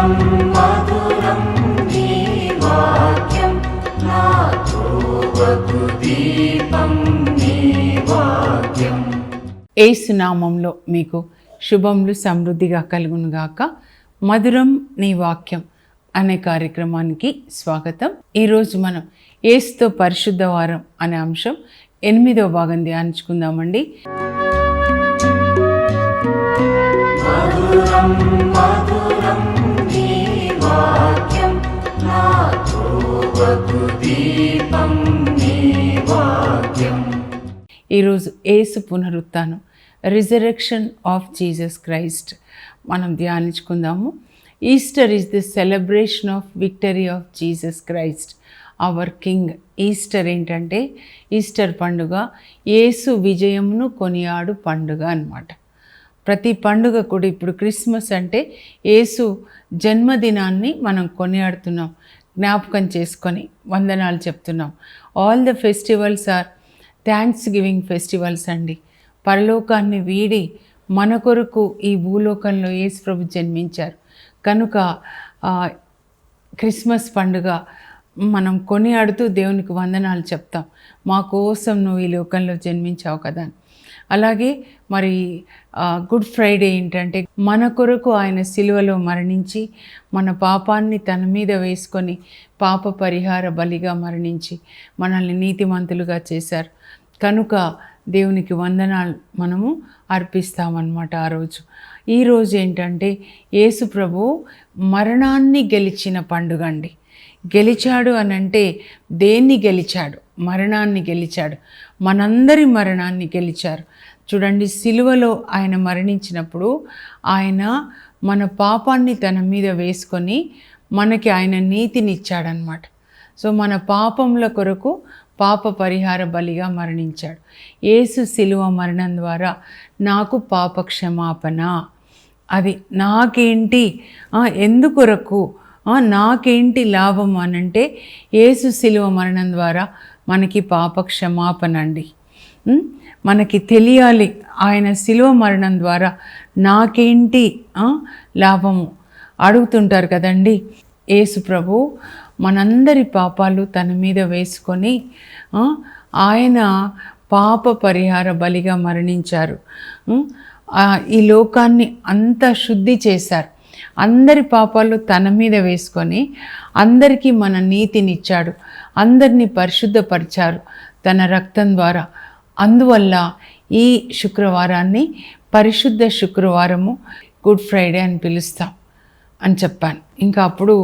మధురం మధురం నీ వాక్యం, నా త్రోవకు దీపం నీ వాక్యం. యేసు నామంలో మీకు శుభములు సమృద్ధిగా కలుగునుగాక. మధురం నీ వాక్యం అనే కార్యక్రమానికి స్వాగతం. ఈరోజు మనం యేసుతో పరిశుద్ధ వారం అనే అంశం 8వ భాగం ధ్యానించుకుందామండి. మధురం మధురం నీ వాక్యం, నా త్రోవకు దీపం నీ వాక్యం. ఈరోజు యేసు పునరుత్థానం, రిజరెక్షన్ ఆఫ్ జీసస్ క్రైస్ట్ మనం ధ్యానించుకుందాము. Easter is the celebration of victory of Jesus Christ our king. Easter ఏంటంటే, ఈస్టర్ పండుగ యేసు విజయమును కొనియాడు పండుగ అన్నమాట. ప్రతి పండుగ కూడా, ఇప్పుడు క్రిస్మస్ అంటే యేసు జన్మదినాన్ని మనం కొనియాడుతున్నాం, జ్ఞాపకం చేసుకొని వందనాలు చెప్తున్నాం. All the festivals are thanksgiving festivals అండి. పరలోకాన్ని వీడి మన కొరకు ఈ భూలోకంలో యేసు ప్రభు జన్మించారు కనుక క్రిస్మస్ పండుగ మనం కొనియాడుతూ దేవునికి వందనాలు చెప్తాం. మా కోసం నువ్వు ఈ లోకంలో జన్మించావు కదా. అలాగే మరి గుడ్ ఫ్రైడే ఏంటంటే, మన కొరకు ఆయన సిలువలో మరణించి మన పాపాన్ని తన మీద వేసుకొని పాప పరిహార బలిగా మరణించి మనల్ని నీతిమంతులుగా చేశారు కనుక దేవునికి వందనాలు మనము అర్పిస్తామన్నమాట ఆ రోజు. ఈరోజు ఏంటంటే, యేసు ప్రభు మరణాన్ని గెలిచిన పండుగ అండి. గెలిచాడు అని అంటే దేన్ని గెలిచాడు? మరణాన్ని గెలిచాడు. మనందరి మరణాన్ని గెలిచారు. చూడండి, సిలువలో ఆయన మరణించినప్పుడు ఆయన మన పాపాన్ని తన మీద వేసుకొని మనకి ఆయన నీతినిచ్చాడనమాట. సో మన పాపముల కొరకు పాప పరిహార బలిగా మరణించాడు. యేసు సిలువ మరణం ద్వారా నాకు పాప క్షమాపణ. అది నాకేంటి, ఎందుకొరకు, నాకేంటి లాభం అనంటే, యేసు సిలువ మరణం ద్వారా మనకి పాప క్షమాపణ అండి. మనకి తెలియాలి ఆయన సిలువ మరణం ద్వారా నాకేంటి లాభము అడుగుతుంటారు కదండి. యేసు ప్రభు మనందరి పాపాలు తన మీద వేసుకొని ఆయన పాప పరిహార బలిగా మరణించారు. ఈ లోకాన్ని అంతా శుద్ధి చేశారు. అందరి పాపాలు తన మీద వేసుకొని అందరికీ మన నీతినిచ్చాడు. అందరినీ పరిశుద్ధపరిచారు తన రక్తం ద్వారా. అందువల్ల ఈ శుక్రవారాన్ని పరిశుద్ధ శుక్రవారము, గుడ్ ఫ్రైడే అని పిలుస్తాం అని చెప్పాను. ఇంకా అప్పుడు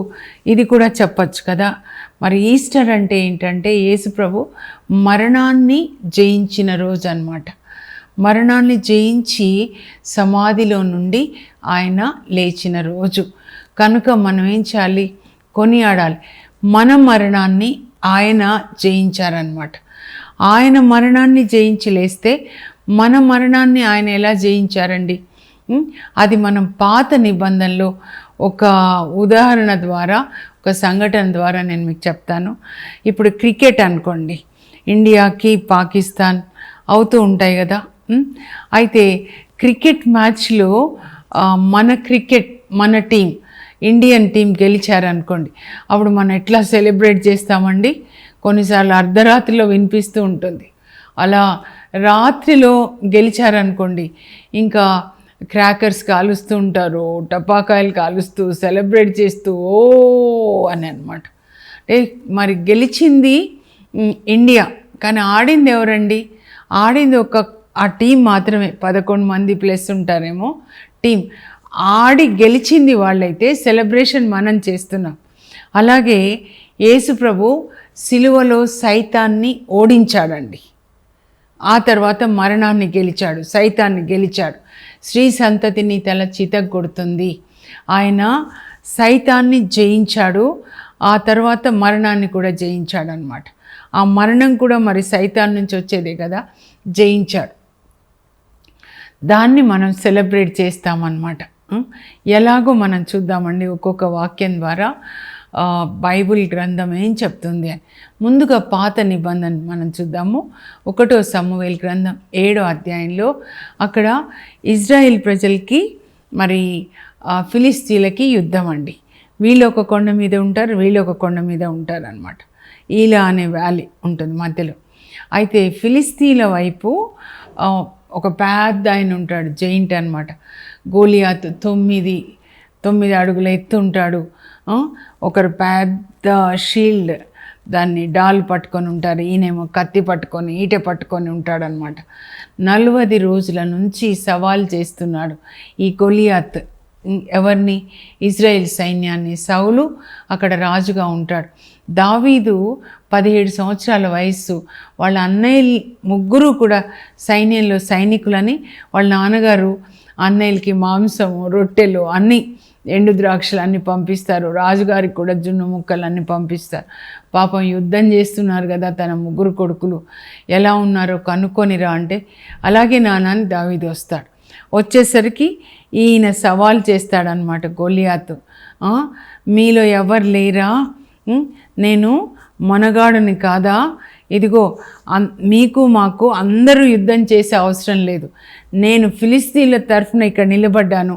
ఇది కూడా చెప్పచ్చు కదా. మరి ఈస్టర్ అంటే ఏంటంటే, యేసు ప్రభు మరణాన్ని జయించిన రోజు అన్నమాట. మరణాన్ని జయించి సమాధిలో నుండి ఆయన లేచిన రోజు కనుక మనం ఏం చేయాలి? కొనియాడాలి. మన మరణాన్ని ఆయన జయించారనమాట. ఆయన మరణాన్ని జయించి లేస్తే మన మరణాన్ని ఆయన ఎలా జయించారండి? అది మనం పాత నిబంధనలో ఒక ఉదాహరణ ద్వారా, ఒక సంఘటన ద్వారా నేను మీకు చెప్తాను. ఇప్పుడు క్రికెట్ అనుకోండి, ఇండియాకి పాకిస్తాన్ అవుతూ ఉంటాయి కదా. అయితే క్రికెట్ మ్యాచ్లో మన టీం, ఇండియన్ టీం గెలిచారనుకోండి, అప్పుడు మనం ఎట్లా సెలబ్రేట్ చేస్తామండి? కొన్నిసార్లు అర్ధరాత్రిలో వినిపిస్తూ ఉంటుంది. అలా రాత్రిలో గెలిచారనుకోండి, ఇంకా క్రాకర్స్ కాలుస్తూ ఉంటారు, టపాకాయలు కాలుస్తూ సెలబ్రేట్ చేస్తూ ఓ అని అనమాట. అంటే మరి గెలిచింది ఇండియా, కానీ ఆడింది ఎవరండి? ఆడింది ఆ టీం మాత్రమే. 11 మంది ప్లస్ ఉంటారేమో టీం. ఆడి గెలిచింది వాళ్ళైతే సెలబ్రేషన్ మనం చేస్తున్నాం. అలాగే యేసు ప్రభు సిలువలో సైతాన్ని ఓడించాడండి. ఆ తర్వాత మరణాన్ని గెలిచాడు, సైతాన్ని గెలిచాడు. స్త్రీ సంతతిని తల చితగొడుతుంది. ఆయన సైతాన్ని జయించాడు, ఆ తర్వాత మరణాన్ని కూడా జయించాడు అనమాట. ఆ మరణం కూడా మరి సైతాన్ నుంచి వచ్చేదే కదా, జయించాడు. దాన్ని మనం సెలబ్రేట్ చేస్తామన్నమాట. ఎలాగో మనం చూద్దామండి ఒక్కొక్క వాక్యం ద్వారా బైబిల్ గ్రంథం ఏం చెప్తుంది అని. ముందుగా పాత నిబంధన మనం చూద్దాము. 1వ సమూయేలు గ్రంథం 7వ అధ్యాయంలో అక్కడ ఇజ్రాయెల్ ప్రజలకి మరి ఫిలిస్తీన్లకి యుద్ధం అండి. వీళ్ళు ఒక కొండ మీద ఉంటారు, వీళ్ళు ఒక కొండ మీద ఉంటారు అనమాట. ఈలా అనే వ్యాలీ ఉంటుంది మధ్యలో. అయితే ఫిలిస్తీన్ల వైపు ఒక పెద్ద ఆయన ఉంటాడు, జైంట్ అనమాట. గోలియాత్ 9 అడుగుల ఎత్తు ఉంటాడు. ఒకరు పెద్ద షీల్డ్, దాన్ని డాల్ పట్టుకొని ఉంటారు, ఈయనేమో కత్తి పట్టుకొని ఈటె పట్టుకొని ఉంటాడనమాట. 40 రోజుల నుంచి సవాల్ చేస్తున్నాడు ఈ గొలియాత్. ఎవరిని? ఇజ్రాయెల్ సైన్యాన్ని. సౌలు అక్కడ రాజుగా ఉంటాడు. దావీదు 17 సంవత్సరాల వయస్సు. వాళ్ళ అన్నయ్యలు ముగ్గురు కూడా సైన్యంలో సైనికులని. వాళ్ళ నాన్నగారు అన్నయ్యలకి మాంసము, రొట్టెలు అన్నీ, ఎండు ద్రాక్షలు అన్నీ పంపిస్తారు. రాజుగారికి కూడా జున్ను ముక్కలు అన్నీ పంపిస్తారు. పాపం యుద్ధం చేస్తున్నారు కదా తన ముగ్గురు కొడుకులు, ఎలా ఉన్నారో కనుక్కొనిరా అంటే, అలాగే నాన్నని దావీదు వస్తాడు. వచ్చేసరికి ఈయన సవాల్ చేస్తాడనమాట గొలియాతు. మీలో ఎవరు లేరా? నేను మనగాడుని కాదా? ఇదిగో మీకు మాకు అందరూ యుద్ధం చేసే అవసరం లేదు. నేను ఫిలిస్తీన్ల తరఫున ఇక్కడ నిలబడ్డాను,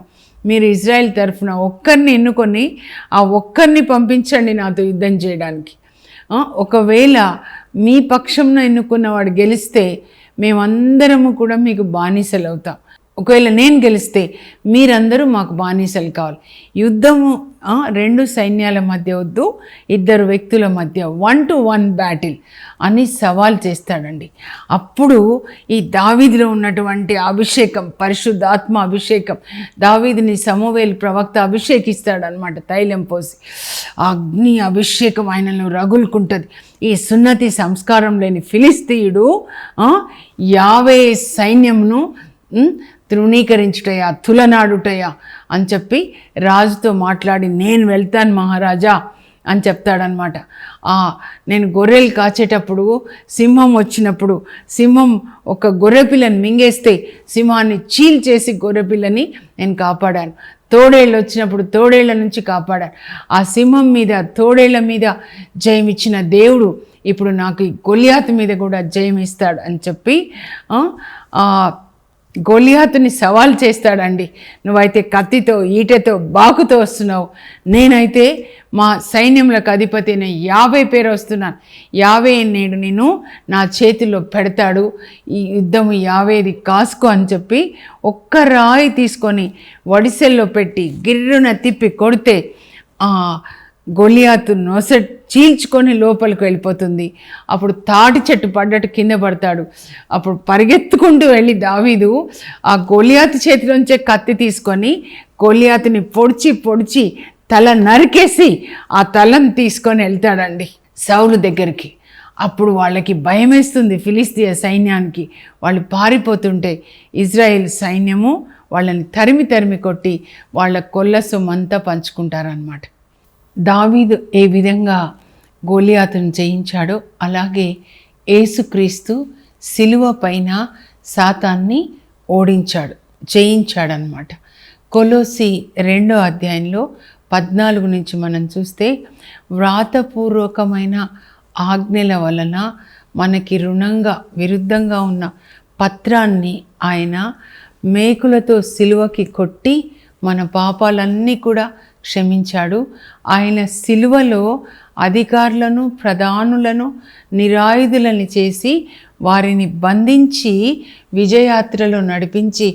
మీరు ఇజ్రాయెల్ తరఫున ఒక్కరిని ఎన్నుకొని ఆ ఒక్కరిని పంపించండి నాతో యుద్ధం చేయడానికి. ఒకవేళ మీ పక్షంన ఎన్నుకున్నవాడు గెలిస్తే మేమందరము కూడా మీకు బానిసలు అవుతాం. ఒకవేళ నేను గెలిస్తే మీరందరూ మాకు బానిసలు కావాలి. యుద్ధము 2 సైన్యాల మధ్య వద్దు, 2 వ్యక్తుల మధ్య 1-to-1 బ్యాటిల్ అని సవాల్ చేస్తాడండి. అప్పుడు ఈ దావీదులో ఉన్నటువంటి అభిషేకం, పరిశుద్ధాత్మ అభిషేకం, దావీదుని సమూవేలు ప్రవక్త అభిషేకిస్తాడనమాట తైలం పోసి. అగ్ని అభిషేకం ఆయనలో రగులుకుంటుంది. ఈ సున్నతి సంస్కారం లేని ఫిలిస్తీయుడు యావే సైన్యంను తృణీకరించుటయా, తులనాడుటయా అని చెప్పి రాజుతో మాట్లాడి, నేను వెళ్తాను మహారాజా అని చెప్తాడనమాట. నేను గొర్రెలు కాచేటప్పుడు సింహం వచ్చినప్పుడు, సింహం ఒక గొర్రెపిల్లని మింగేస్తే సింహాన్ని చీల్చేసి గొర్రెపిల్లని నేను కాపాడాను. తోడేళ్ళు వచ్చినప్పుడు తోడేళ్ల నుంచి కాపాడాను. ఆ సింహం మీద, తోడేళ్ల మీద జయమిచ్చిన దేవుడు ఇప్పుడు నాకు ఈ గొలియాతు మీద కూడా జయమిస్తాడు అని చెప్పి గొలియాతుని సవాల్ చేస్తాడండి. నువ్వైతే కత్తితో, ఈటెతో, బాకుతో వస్తున్నావు, నేనైతే మా సైన్యములకు అధిపతి అయిన యావే పేరు వస్తున్నాను. యావే నేడు నేను నా చేతిలో పెడతాడు, ఈ యుద్ధము యావేది కాసుకో అని చెప్పి ఒక్క రాయి తీసుకొని వడిసెల్లో పెట్టి గిర్రున తిప్పి కొడితే గొలియాతు నొస చీల్చుకొని లోపలికి వెళ్ళిపోతుంది. అప్పుడు తాటి చెట్టు పడ్డట్టు కింద పడతాడు. అప్పుడు పరిగెత్తుకుంటూ వెళ్ళి దావీదు ఆ గొలియాతు చేతిలోంచే కత్తి తీసుకొని గొలియాతుని పొడిచి తల నరికేసి ఆ తలను తీసుకొని వెళ్తాడండి సౌలు దగ్గరికి. అప్పుడు వాళ్ళకి భయం వేస్తుంది ఫిలిస్తీయ సైన్యానికి. వాళ్ళు పారిపోతుంటే ఇజ్రాయెల్ సైన్యము వాళ్ళని తరిమి కొట్టి వాళ్ళ కొల్ల సొమ్మంతా పంచుకుంటారనమాట. దావీదు ఏ విధంగా గొలియాతును జయించాడో అలాగే యేసుక్రీస్తు సిలువ పైన సాతాన్ని జయించాడనమాట. కొలోసి 2వ అధ్యాయంలో 14 నుంచి మనం చూస్తే, వ్రాతపూర్వకమైన ఆజ్ఞల వలన మనకి విరుద్ధంగా ఉన్న పత్రాన్ని ఆయన మేకులతో సిలువకి కొట్టి మన పాపాలన్నీ కూడా క్షమించాడు. ఆయన సిలువలో అధికారులను, ప్రధానులను నిరాయుధులని చేసి వారిని బంధించి విజయయాత్రలో నడిపించి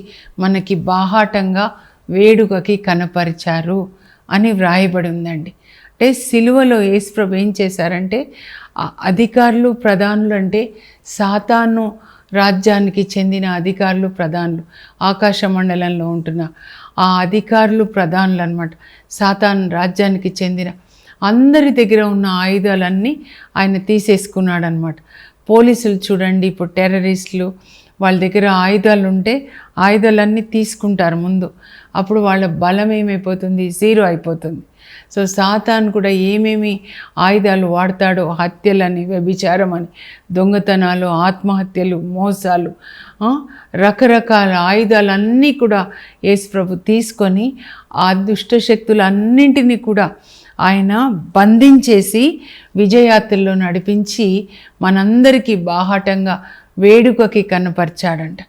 మనకి బాహాటంగా వేడుకకి కనపరిచారు అని వ్రాయబడి ఉందండి. అంటే సిలువలో యేసుప్రభు ఏం చేశారంటే, అధికారులు, ప్రధానులు అంటే సాతాను రాజ్యానికి చెందిన అధికారులు, ప్రధానులు, ఆకాశ మండలంలో ఉంటున్న ఆ అధికారులు, ప్రధానులు అన్నమాట. సాతాను రాజ్యానికి చెందిన అందరి దగ్గర ఉన్న ఆయుధాలన్నీ ఆయన తీసేసుకున్నాడు అనమాట. పోలీసులు చూడండి, ఇప్పుడు టెర్రరిస్టులు వాళ్ళ దగ్గర ఆయుధాలు ఉంటే ఆయుధాలన్నీ తీసుకుంటారు ముందు. అప్పుడు వాళ్ళ బలం ఏమైపోతుంది? 0 అయిపోతుంది. సో సాతాను కూడా ఏమేమి ఆయుధాలు వాడతాడో, హత్యలని, వ్యభిచారం అని, దొంగతనాలు, ఆత్మహత్యలు, మోసాలు, రకరకాల ఆయుధాలన్నీ కూడా యేసుప్రభు తీసుకొని ఆ దుష్టశక్తులన్నింటినీ కూడా ఆయన బంధించేసి విజయయాత్రలో నడిపించి మనందరికీ బాహాటంగా వేడుకకి కనపరిచాడంట.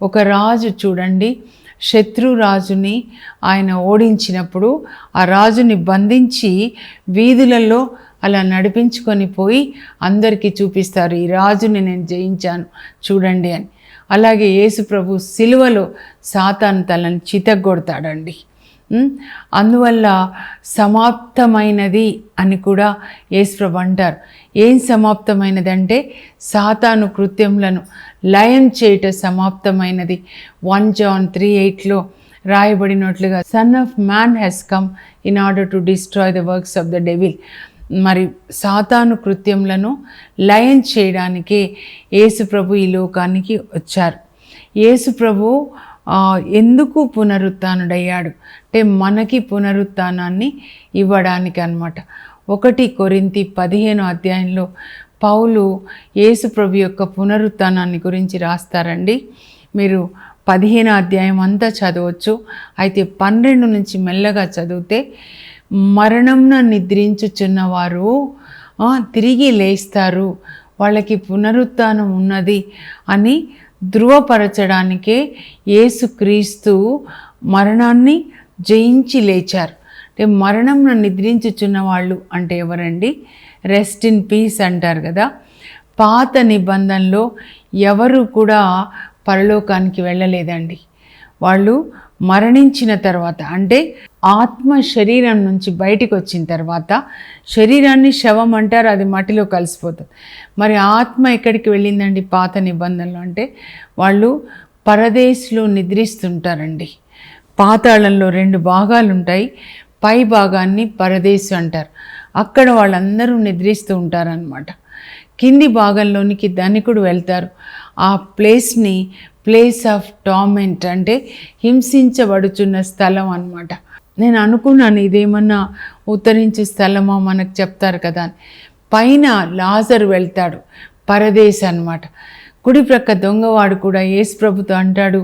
ఒక రాజు చూడండి, శత్రురాజుని ఆయన ఓడించినప్పుడు ఆ రాజుని బంధించి వీధులలో అలా నడిపించుకొని పోయి అందరికీ చూపిస్తారు, ఈ రాజుని నేను జయించాను చూడండి అని. అలాగే యేసు ప్రభు సిలువలో సాతాను తలని చితగ్గొడతాడండి. అందువల్ల సమాప్తమైనది అని కూడా యేసు ప్రభు అంటారు. ఏం సమాప్తమైనదంటే సాతాను కృత్యములను లయం చేయట సమాప్తమైనది. 1 John 3:8లో రాయబడినట్లుగా son of man has come in order to destroy the works of the devil. మరి సాతాను కృత్యములను లయం చేయడానికే యేసు ప్రభు ఈ లోకానికి వచ్చారు. యేసు ప్రభు ఎందుకు పునరుత్థానుడయ్యాడు అంటే మనకి పునరుత్థానాన్ని ఇవ్వడానికి అన్నమాట. 1 కొరింథీ 15 అధ్యాయంలో పౌలు యేసు ప్రభు యొక్క పునరుత్థానాన్ని గురించి రాస్తారండి. మీరు 15 అధ్యాయం అంతా చదవచ్చు. అయితే 12 నుంచి మెల్లగా చదివితే, మరణంన నిద్రించుచున్నవారు తిరిగి లేస్తారు, వాళ్ళకి పునరుత్థానం ఉన్నది అని ధృవపరచడానికే యేసుక్రీస్తు మరణాన్ని జయించి లేచారు. అంటే మరణంను నిద్రించుచున్న వాళ్ళు అంటే ఎవరండి? రెస్ట్ ఇన్ పీస్ అంటారు కదా. పాత నిబంధనలో ఎవరు కూడా పరలోకానికి వెళ్ళలేదండి. వాళ్ళు మరణించిన తర్వాత అంటే ఆత్మ శరీరం నుంచి బయటికి వచ్చిన తర్వాత, శరీరాన్ని శవం అంటారు, అది మట్టిలో కలిసిపోతుంది. మరి ఆత్మ ఎక్కడికి వెళ్ళిందండి పాత నిబంధనలు అంటే? వాళ్ళు పరదేశంలో నిద్రిస్తుంటారండి. పాతాళంలో 2 భాగాలు ఉంటాయి. పై భాగాన్ని పరదేశం అంటారు. అక్కడ వాళ్ళందరూ నిద్రిస్తూ ఉంటారనమాట. కింది భాగంలోనికి ధనికుడు వెళ్తారు. ఆ ప్లేస్ని ప్లేస్ ఆఫ్ టార్మెంట్ అంటే హింసించబడుచున్న స్థలం అన్నమాట. నేను అనుకున్నాను ఇదేమన్నా ఉత్తరించే స్థలమా మనకు చెప్తారు కదా అని. పైన లాజరు వెళ్తాడు, పరదేశ్ అన్నమాట. కుడి ప్రక్క దొంగవాడు కూడా యేసు ప్రభుతో అంటాడు,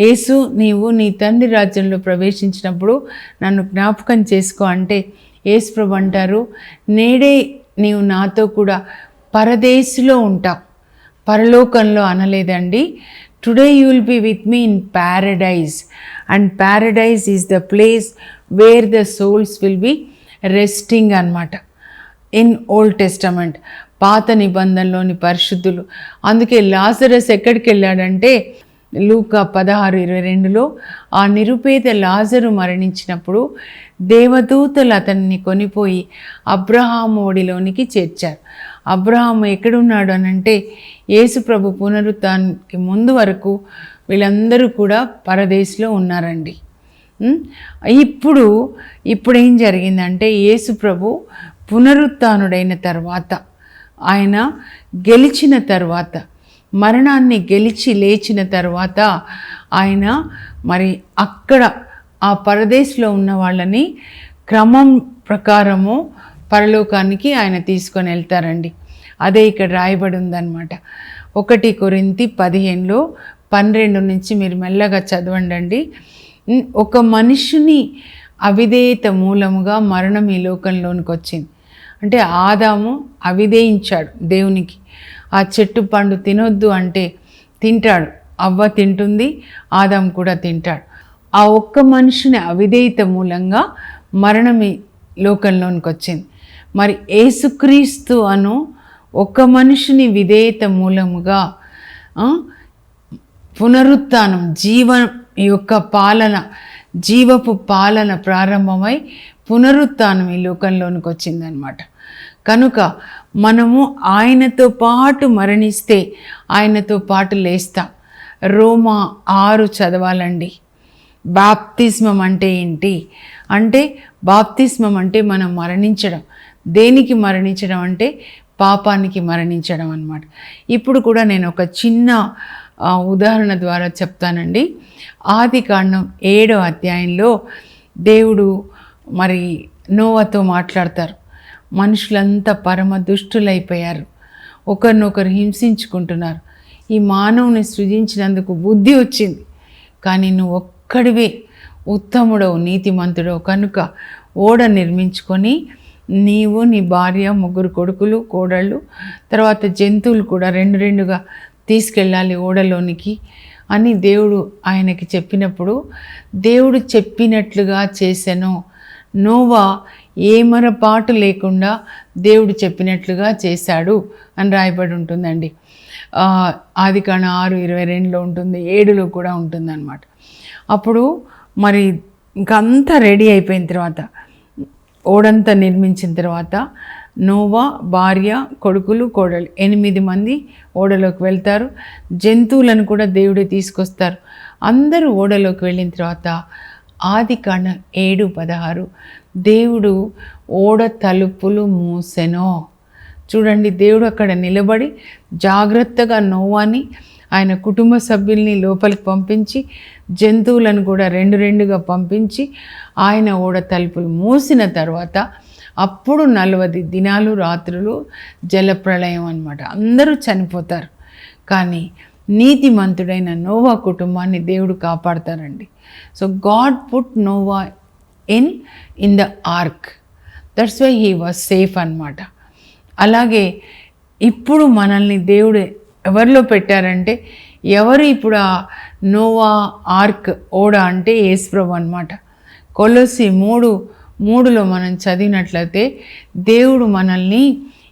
యేసు నీవు నీ తండ్రి రాజ్యంలో ప్రవేశించినప్పుడు నన్ను జ్ఞాపకం చేసుకో అంటే యేసు ప్రభు అంటారు, నేడే నీవు నాతో కూడా పరదేశిలో ఉంటావు, పరలోకంలో అనలేదండి. Today you will be with me in paradise and paradise is the place where the souls will be resting అన్నమాట. ఇన్ ఓల్డ్ టెస్టమెంట్ పాత నిబంధనలోని పరిశుద్ధులు. అందుకే లాజరస్ ఎక్కడికి వెళ్ళాడంటే లూకా 16:22లో ఆ నిరుపేద లాజరు మరణించినప్పుడు దేవదూతలు అతన్ని కొనిపోయి అబ్రహాము ఒడిలోనికి చేర్చారు. అబ్రహాము ఎక్కడున్నాడు అనంటే యేసు ప్రభు పునరుత్థానానికి ముందు వరకు వీళ్ళందరూ కూడా పరదేశంలో ఉన్నారండి. ఇప్పుడు ఏం జరిగిందంటే యేసు ప్రభు పునరుత్థానుడైన తర్వాత, ఆయన గెలిచిన తర్వాత, మరణాన్ని గెలిచి లేచిన తర్వాత ఆయన మరి అక్కడ ఆ పరదేశంలో ఉన్న వాళ్ళని క్రమం ప్రకారము పరలోకానికి ఆయన తీసుకొని వెళ్తారండి. అదే ఇక్కడ రాయబడి ఉందన్నమాట. 1 కొరింథీ 15లో 12 నుంచి మీరు మెల్లగా చదవండి. ఒక మనిషిని అవిధేయత మూలముగా మరణం ఈ లోకంలోనికి వచ్చింది. అంటే ఆదాము అవిధేయించాడు దేవునికి. ఆ చెట్టు పండు తినొద్దు అంటే తింటాడు, అవ్వ తింటుంది, ఆదాము కూడా తింటాడు. ఆ ఒక్క మనిషిని అవిధేయత మూలంగా మరణం ఈ లోకంలోనికి వచ్చింది. మరి యేసుక్రీస్తు అను ఒక మనిషిని విధేయత మూలముగా పునరుత్థానం, జీవం యొక్క పాలన, జీవపు పాలన ప్రారంభమై పునరుత్థానం ఈ లోకంలోనికి వచ్చిందనమాట. కనుక మనము ఆయనతో పాటు మరణిస్తే ఆయనతో పాటు లేస్తాం. రోమా 6 చదవాలండి. బాప్తిస్మం అంటే ఏంటి అంటే, బాప్తిస్మం అంటే మనం మరణించడం. దేనికి మరణించడం అంటే పాపానికి మరణించడం అన్నమాట. ఇప్పుడు కూడా నేను ఒక చిన్న ఉదాహరణ ద్వారా చెప్తానండి. ఆదికాండం 7వ అధ్యాయంలో దేవుడు మరి నోవాతో మాట్లాడతారు. మనుషులంతా పరమ దుష్టులైపోయారు, ఒకరినొకరు హింసించుకుంటున్నారు. ఈ మానవుని సృజించినందుకు బుద్ధి వచ్చింది, కానీ నువ్వు ఒక్కడివే ఉత్తముడవు, నీతిమంతుడవు కనుక ఓడ నిర్మించుకొని నీవు, నీ భార్య, 3 కొడుకులు, కోడళ్ళు, తర్వాత జంతువులు కూడా 2 తీసుకెళ్ళాలి ఓడలోనికి. అని దేవుడు ఆయనకి చెప్పినప్పుడు దేవుడు చెప్పినట్లుగా చేసెను. నోవా ఏమరపాటు లేకుండా దేవుడు చెప్పినట్లుగా చేశాడు అని రాయబడి ఉంటుందండి. ఆదికాండం 6:22 ఉంటుంది, 7 కూడా ఉంటుందన్నమాట. అప్పుడు మరి ఇంకంతా రెడీ అయిపోయిన తర్వాత, ఓడంతా నిర్మించిన తర్వాత నోవా, భార్య, కొడుకులు, కోడలు 8 మంది ఓడలోకి వెళ్తారు. జంతువులను కూడా దేవుడే తీసుకొస్తారు. అందరూ ఓడలోకి వెళ్ళిన తర్వాత ఆదికాండం 7:16 దేవుడు ఓడ తలుపులు మూసెను. చూడండి, దేవుడు అక్కడ నిలబడి జాగ్రత్తగా నోవాని ఆయన కుటుంబ సభ్యుల్ని లోపలికి పంపించి జంతువులను కూడా 2 పంపించి ఆయన ఓడ తలుపులు మూసిన తర్వాత అప్పుడు 40 దినాలు రాత్రులు జలప్రళయం అన్నమాట. అందరూ చనిపోతారు. కానీ నీతిమంతుడైన నోవా కుటుంబాన్ని దేవుడు కాపాడతారండి. So God put Noah in the ark, that's why he was safe అన్నమాట. అలాగే ఇప్పుడు మనల్ని దేవుడు ఎవరిలో పెట్టారంటే, ఎవరు ఇప్పుడు ఆ నోవా ఆర్క్ ఓడ అంటే యేసుప్రభు అన్నమాట. కొలొస్సీ 3:3 మనం చదివినట్లయితే దేవుడు మనల్ని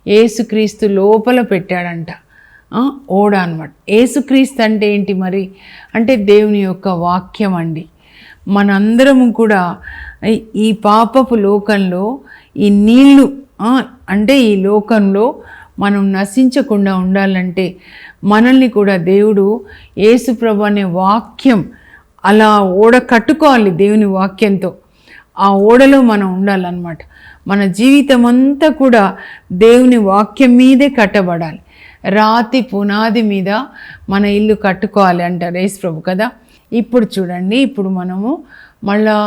యేసుక్రీస్తు లోపల పెట్టాడంట, ఓడ అన్నమాట. యేసుక్రీస్తు అంటే ఏంటి మరి అంటే దేవుని యొక్క వాక్యం అండి. మనందరము కూడా ఈ పాపపు లోకంలో ఈ నీళ్ళు అంటే ఈ లోకంలో మనం నశించకుండా ఉండాలంటే మనల్ని కూడా దేవుడు యేసుప్రభు అనే వాక్యం అలా ఓడ కట్టుకోవాలి దేవుని వాక్యంతో. ఆ ఓడలో మనం ఉండాలన్నమాట. మన జీవితం అంతా కూడా దేవుని వాక్యం మీదే కట్టబడాలి. రాతి పునాది మీద మన ఇల్లు కట్టుకోవాలి అంటారు యేసుప్రభు కదా. ఇప్పుడు చూడండి, ఇప్పుడు మనము మళ్ళా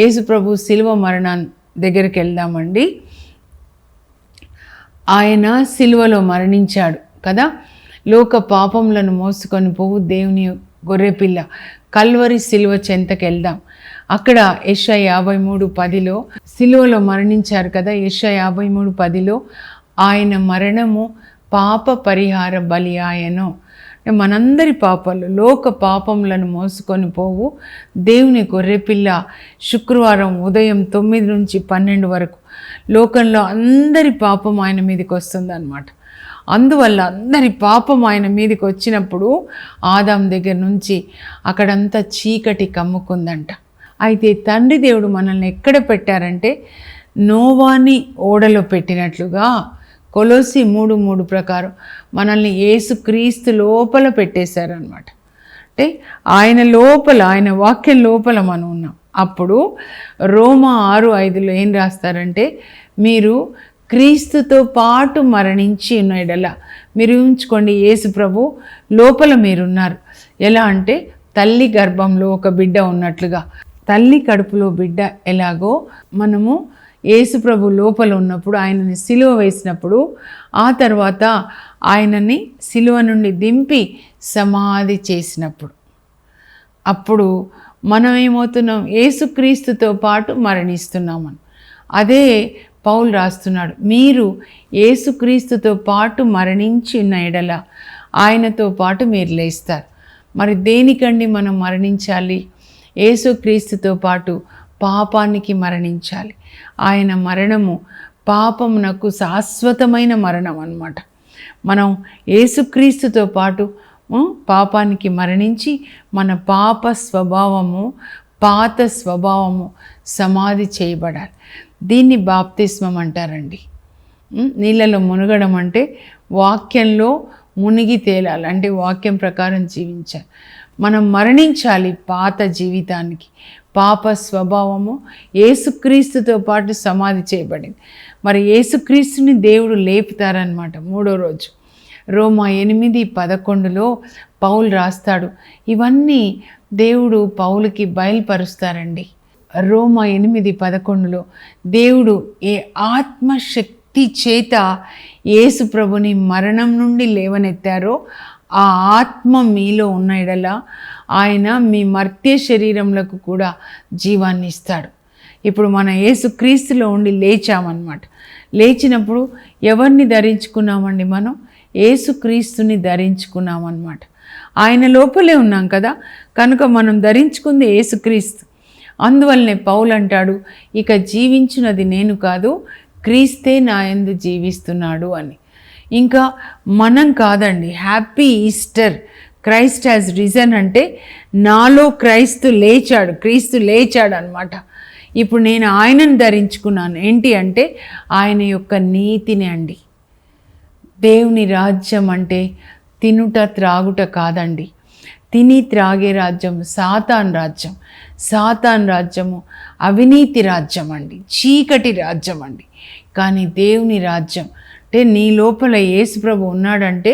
యేసుప్రభు శిలువ మరణం దగ్గరికి వెళ్దామండి. ఆయన శిలువలో మరణించాడు కదా. లోక పాపములను మోసుకొని పోవు దేవుని గొర్రెపిల్ల కల్వరి శిలువ చెంతకు వెళ్దాం. అక్కడ యెషయా 53:10 శిలువలో మరణించారు కదా. యెషయా 53:10 ఆయన మరణము పాప పరిహార బలి ఆయను. మనందరి పాపాలు, లోక పాపములను మోసుకొని పోవు దేవుని గొర్రెపిల్ల శుక్రవారం ఉదయం 9 నుంచి 12 వరకు లోకంలో అందరి పాపం ఆయన మీదకి వస్తుంది అన్నమాట. అందువల్ల అందరి పాపం ఆయన మీదకి వచ్చినప్పుడు ఆదాం దగ్గర నుంచి అక్కడంతా చీకటి కమ్ముకుందంట. అయితే తండ్రి దేవుడు మనల్ని ఎక్కడ పెట్టారంటే నోవాని ఓడలో పెట్టినట్లుగా కొలొస్సీ 3:3 ప్రకారం మనల్ని యేసుక్రీస్తు లోపల పెట్టేశారనమాట. అంటే ఆయన లోపల, ఆయన వాక్యం లోపల మనం ఉన్నాం. అప్పుడు రోమా 6:5 ఏం రాస్తారంటే, మీరు క్రీస్తుతో పాటు మరణించి ఉన్న ఎడల, మీరు ఊహించుకోండి యేసు ప్రభు లోపల మీరున్నారు. ఎలా అంటే తల్లి గర్భంలో ఒక బిడ్డ ఉన్నట్లుగా, తల్లి కడుపులో బిడ్డ ఎలాగో మనము యేసు ప్రభు లోపల ఉన్నప్పుడు ఆయనని సిలువ వేసినప్పుడు, ఆ తర్వాత ఆయనని సిలువ నుండి దింపి సమాధి చేసినప్పుడు, అప్పుడు మనం ఏమవుతున్నాం? యేసుక్రీస్తుతో పాటు మరణిస్తున్నామని. అదే పౌలు రాస్తున్నాడు, మీరు యేసుక్రీస్తుతో పాటు మరణించి ఉన్న ఎడల ఆయనతో పాటు మీరు లేస్తారు. మరి దేనికండి మనం మరణించాలి? యేసుక్రీస్తుతో పాటు పాపానికి మరణించాలి. ఆయన మరణము పాపమునకు శాశ్వతమైన మరణం అన్నమాట. మనం యేసుక్రీస్తుతో పాటు పాపానికి మరణించి మన పాప స్వభావము, పాత స్వభావము సమాధి చేయబడాలి. దీన్ని బాప్తిస్మం అంటారండి. నీళ్ళలో మునగడం అంటే వాక్యంలో మునిగి తేలాలి, అంటే వాక్యం ప్రకారం జీవించాలి. మనం మరణించాలి పాత జీవితానికి. పాప స్వభావము యేసుక్రీస్తుతో పాటు సమాధి చేయబడింది. మరి యేసుక్రీస్తుని దేవుడు లేపుతారనమాట 3వ రోజు. రోమా 8:11 పౌలు రాస్తాడు. ఇవన్నీ దేవుడు పౌలుకి బయలుపరుస్తారండి. రోమా 8:11 దేవుడు ఏ ఆత్మశక్తి చేత యేసు ప్రభుని మరణం నుండి లేవనెత్తారో ఆ ఆత్మ మీలో ఉన్న ఎడల ఆయన మీ మర్త్య శరీరములకు కూడా జీవాన్ని ఇస్తాడు. ఇప్పుడు మనం యేసుక్రీస్తులో ఉండి లేచామన్నమాట. లేచినప్పుడు ఎవరిని ధరించుకున్నామండి? మనం యేసుక్రీస్తుని ధరించుకున్నామన్నమాట. ఆయన లోపలే ఉన్నాం కదా, కనుక మనం ధరించుకుంది యేసుక్రీస్తు. అందువల్లనే పౌలు అంటాడు, ఇక జీవించున్నది నేను కాదు, క్రీస్తే నా యందు జీవిస్తున్నాడు అని. ఇంకా మనం కాదండి, happy Easter, Christ has risen అంటే నాలో క్రీస్తు లేచాడు అనమాట. ఇప్పుడు నేను ఆయనను ధరించుకున్నాను. ఏంటి అంటే ఆయన యొక్క నీతిని అండి. దేవుని రాజ్యం అంటే తినుట త్రాగుట కాదండి. తిని త్రాగే రాజ్యం సాతాన్ రాజ్యము అవినీతి రాజ్యం అండి, చీకటి రాజ్యం అండి. కానీ దేవుని రాజ్యం అంటే నీ లోపల యేసుప్రభు ఉన్నాడంటే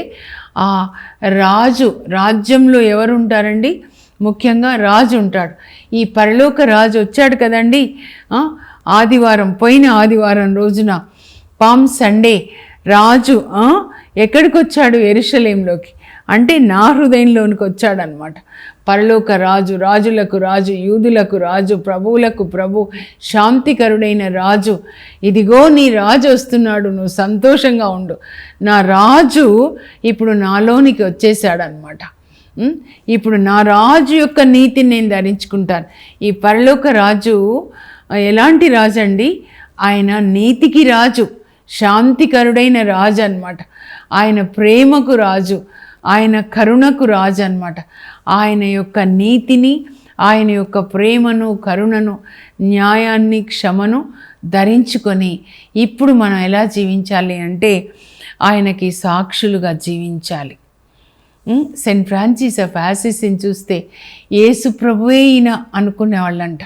ఆ రాజ్యంలో ఎవరు ఉంటారండి? ముఖ్యంగా రాజు ఉంటాడు. ఈ పరలోక రాజు వచ్చాడు కదండి. పోయిన ఆదివారం రోజున పామ్ సండే రాజు ఎక్కడికి వచ్చాడు? యెరూషలేంలోకి, అంటే నా హృదయంలోనికి వచ్చాడనమాట. పరలోక రాజు, రాజులకు రాజు, యూదులకు రాజు, ప్రభువులకు ప్రభు, శాంతికరుడైన రాజు. ఇదిగో నీ రాజు వస్తున్నాడు, నువ్వు సంతోషంగా ఉండు. నా రాజు ఇప్పుడు నాలోనికి వచ్చేసాడనమాట. ఇప్పుడు నా రాజు యొక్క నీతిని నేను ధరించుకుంటాను. ఈ పరలోక రాజు ఎలాంటి రాజు అండి? ఆయన నీతికి రాజు, శాంతికరుడైన రాజు అన్నమాట. ఆయన ప్రేమకు రాజు, ఆయన కరుణకు రాజు అన్నమాట. ఆయన యొక్క నీతిని, ఆయన యొక్క ప్రేమను, కరుణను, న్యాయాన్ని, క్షమను ధరించుకొని ఇప్పుడు మనం ఎలా జీవించాలి అంటే ఆయనకి సాక్షులుగా జీవించాలి. సెయింట్ ఫ్రాన్సిస్ ఆఫ్ అసిసీని చూస్తే యేసు ప్రభువే ఈయన అనుకునేవాళ్ళంట.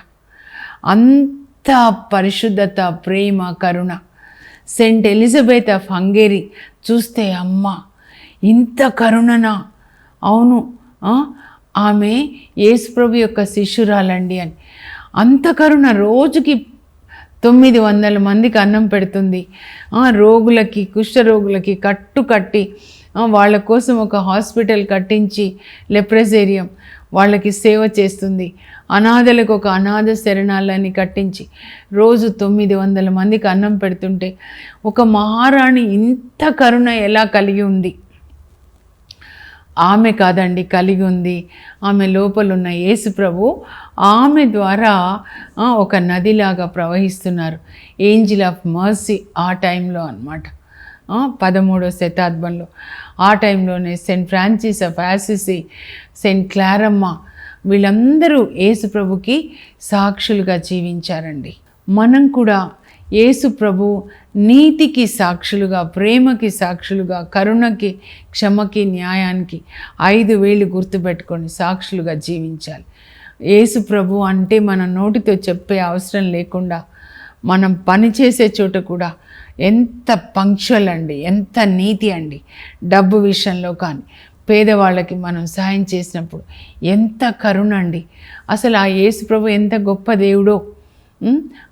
అంత పరిశుద్ధత, ప్రేమ, కరుణ. సెయింట్ ఎలిజబెత్ ఆఫ్ హంగేరీ చూస్తే అమ్మ ఇంత కరుణనా? అవును, ఆమె యేసుప్రభు యొక్క శిష్యురాలండి అని. అంత కరుణ, రోజుకి 900 మందికి అన్నం పెడుతుంది. రోగులకి, కుష్ఠరోగులకి కట్టి వాళ్ళ కోసం ఒక హాస్పిటల్ కట్టించి, లెప్రసేరియం, వాళ్ళకి సేవ చేస్తుంది. అనాథలకు ఒక అనాథ శరణాలయాన్ని కట్టించి రోజు 900 మందికి అన్నం పెడుతుంటే ఒక మహారాణి ఇంత కరుణ ఎలా కలిగి ఉంది? ఆమె కాదండి కలిగి ఉంది, ఆమె లోపలున్న యేసు ప్రభు ఆమె ద్వారా ఒక నదిలాగా ప్రవహిస్తున్నారు. ఏంజిల్ ఆఫ్ మర్సీ ఆ టైంలో అన్నమాట, 13వ శతాబ్దంలో. ఆ టైంలోనే సెయింట్ ఫ్రాన్సిస్ ఆఫ్ అసిసీ, సెయింట్ క్లారమ్మ, వీళ్ళందరూ యేసు ప్రభుకి సాక్షులుగా జీవించారండి. మనం కూడా యేసు ప్రభు నీతికి సాక్షులుగా, ప్రేమకి సాక్షులుగా, కరుణకి, క్షమకి, న్యాయానికి 5 వేలు గుర్తుపెట్టుకొని సాక్షులుగా జీవించాలి. యేసు ప్రభు అంటే మన నోటితో చెప్పే అవసరం లేకుండా మనం పనిచేసే చోట కూడా ఎంత పంక్చువల్ అండి, ఎంత నీతి అండి. డబ్బు విషయంలో కానీ, పేదవాళ్ళకి మనం సాయం చేసినప్పుడు ఎంత కరుణ అండి. అసలు ఆ యేసు ప్రభు ఎంత గొప్ప దేవుడో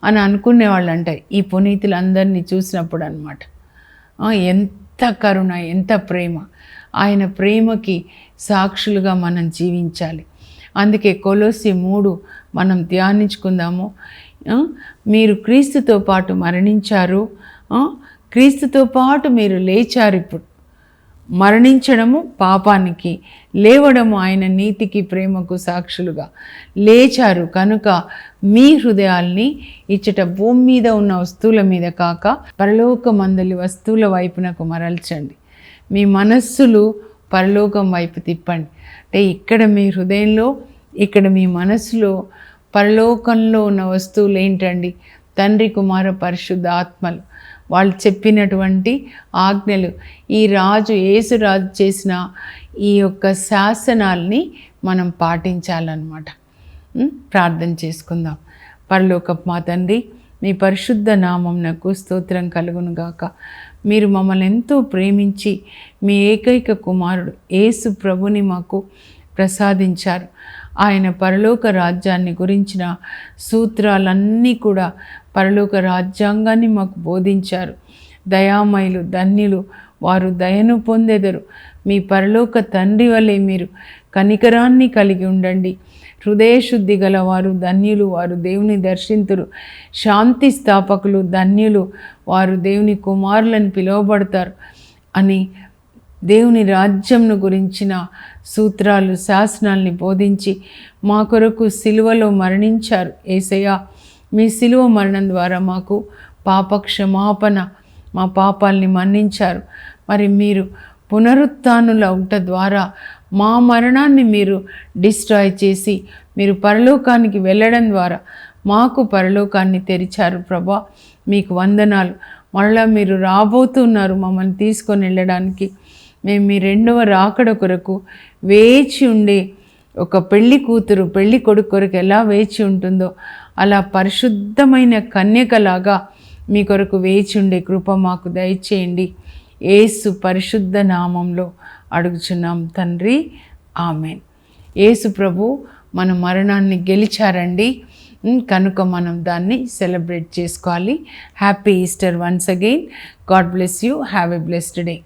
అని అనుకునేవాళ్ళు అంట ఈ పునీతులందరినీ చూసినప్పుడు అన్నమాట. ఎంత కరుణ, ఎంత ప్రేమ. ఆయన ప్రేమకి సాక్షులుగా మనం జీవించాలి. అందుకే కొలొస్సీ 3 మనం ధ్యానించుకుందాము. మీరు క్రీస్తుతో పాటు మరణించారు, క్రీస్తుతో పాటు మీరు లేచారు. ఇప్పుడు మరణించడము పాపానికి, లేవడము ఆయన నీతికి, ప్రేమకు సాక్షులుగా లేచారు. కనుక మీ హృదయాల్ని ఇచ్చట భూమి మీద ఉన్న వస్తువుల మీద కాక పరలోకమందలి వస్తువుల వైపునకు మరల్చండి. మీ మనస్సులు పరలోకం వైపు తిప్పండి. అంటే ఇక్కడ మీ హృదయంలో, ఇక్కడ మీ మనస్సులో పరలోకంలో ఉన్న వస్తువులు ఏంటండి? తండ్రి, కుమార, పరిశుద్ధ ఆత్మలు, వాళ్ళు చెప్పినటువంటి ఆజ్ఞలు, ఈ యేసు రాజు చేసిన ఈ యొక్క శాసనాల్ని మనం పాటించాలన్నమాట. ప్రార్థన చేసుకుందాం. పరలోకపు మా తండ్రి, మీ పరిశుద్ధ నామమునకు స్తోత్రం కలుగును గాక. మీరు మమ్మల్ని ఎంతో ప్రేమించి మీ ఏకైక కుమారుడు యేసు ప్రభుని మాకు ప్రసాదించారు. ఆయన పరలోక రాజ్యాన్ని గురించిన సూత్రాలన్నీ కూడా, పరలోక రాజ్యాంగాన్ని మాకు బోధించారు. దయామయులు ధన్యులు, వారు దయను పొందెదరు. మీ పరలోక తండ్రి వలె మీరు కనికరాన్ని కలిగి ఉండండి. హృదయశుద్ధి గలవారు ధన్యులు, వారు దేవుని దర్శింతురు. శాంతి స్థాపకులు ధన్యులు, వారు దేవుని కుమారులని పిలువబడతారు అని దేవుని రాజ్యంను గురించిన సూత్రాలు, శాసనాల్ని బోధించి మా కొరకు సిలువలో మరణించారు. యేసయ్య, మీ సిలువ మరణం ద్వారా మాకు పాపక్షమాపణ, మా పాపాల్ని మన్నించారు. మరి మీరు పునరుత్థానులవుట ద్వారా మా మరణాన్ని మీరు డిస్ట్రాయ్ చేసి మీరు పరలోకానికి వెళ్ళడం ద్వారా మాకు పరలోకాన్ని తెరిచారు. ప్రభా, మీకు వందనాలు. మరలా మీరు రాబోతున్నారు మమ్మల్ని తీసుకొని వెళ్ళడానికి. మేము మీ రెండవ రాకడ కొరకు వేచి ఉండే ఒక పెళ్లి కూతురు పెళ్లి కొడుకు కొరకు ఎలా వేచి ఉంటుందో అలా పరిశుద్ధమైన కన్యకలాగా మీ కొరకు వేచి ఉండే కృప మాకు దయచేయండి. యేసు పరిశుద్ధ నామంలో అడుగుచున్నాం తండ్రి, ఆమెన్. యేసు ప్రభు మన మరణాన్ని గెలిచారండి, కనుక మనం దాన్ని సెలబ్రేట్ చేసుకోవాలి. Happy Easter once again. God bless you. Have a blessed day.